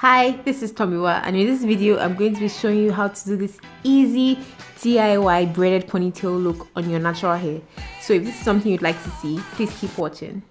Hi, this is Tomiwa, and in this video I'm going to be showing you how to do this easy DIY braided ponytail look on your natural hair. So if this is something you'd like to see, please keep watching.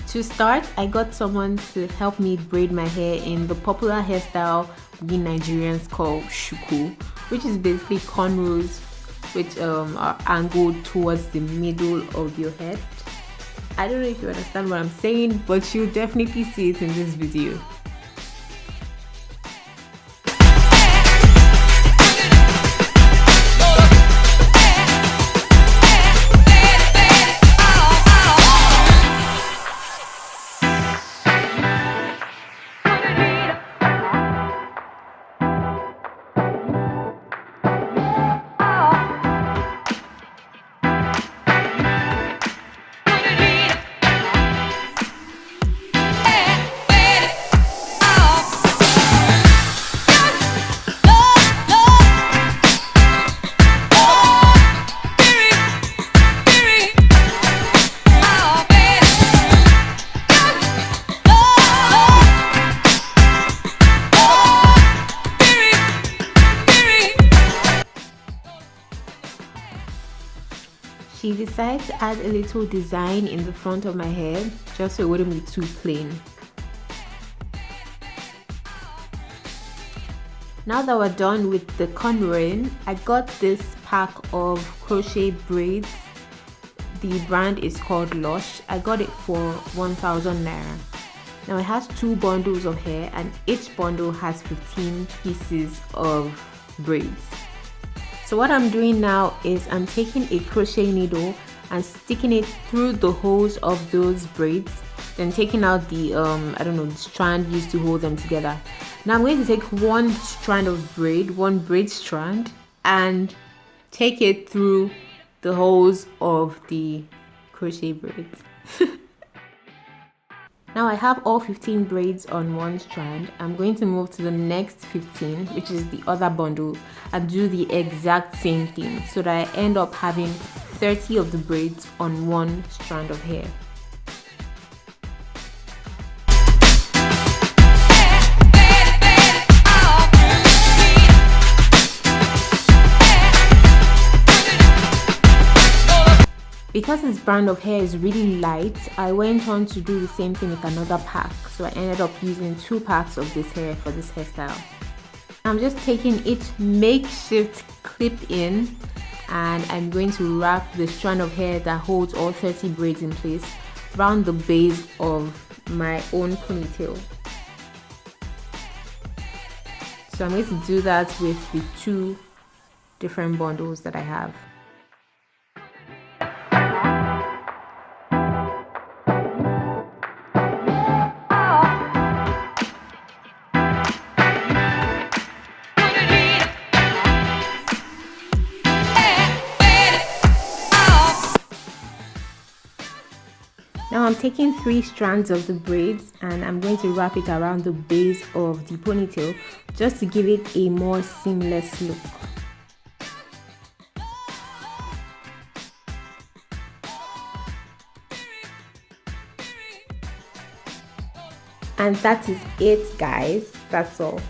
To start, I got someone to help me braid my hair in the popular hairstyle we Nigerians call shuku, which is basically cornrows which are angled towards the middle of your head. I don't know if you understand what I'm saying, but you'll definitely see it in this video. She decided to add a little design in the front of my hair just so it wouldn't be too plain. Now that we're done with the cornrowing, I got this pack of crochet braids. The brand is called Lush. I got it for 1,000 Naira. Now it has 2 bundles of hair and each bundle has 15 pieces of braids. So what I'm doing now is I'm taking a crochet needle and sticking it through the holes of those braids, then taking out the the strand used to hold them together. Now I'm going to take one strand of braid, one braid strand, and take it through the holes of the crochet braids. Now I have all 15 braids on one strand. I'm going to move to the next 15, which is the other bundle, and do the exact same thing so that I end up having 30 of the braids on one strand of hair. Because this brand of hair is really light, I went on to do the same thing with another pack. So I ended up using 2 packs of this hair for this hairstyle. I'm just taking each makeshift clip in and I'm going to wrap the strand of hair that holds all 30 braids in place around the base of my own ponytail. So I'm going to do that with the 2 different bundles that I have. Now I'm taking 3 strands of the braids and I'm going to wrap it around the base of the ponytail just to give it a more seamless look. And that is it, guys. That's all.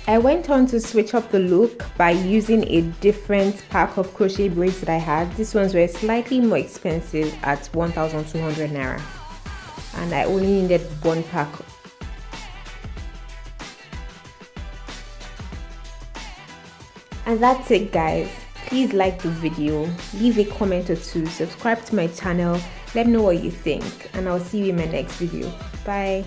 I went on to switch up the look by using a different pack of crochet braids that I had. These ones were slightly more expensive at 1,200 Naira. And I only needed 1 pack. And that's it, guys. Please like the video, leave a comment or 2, subscribe to my channel, let me know what you think, and I'll see you in my next video. Bye.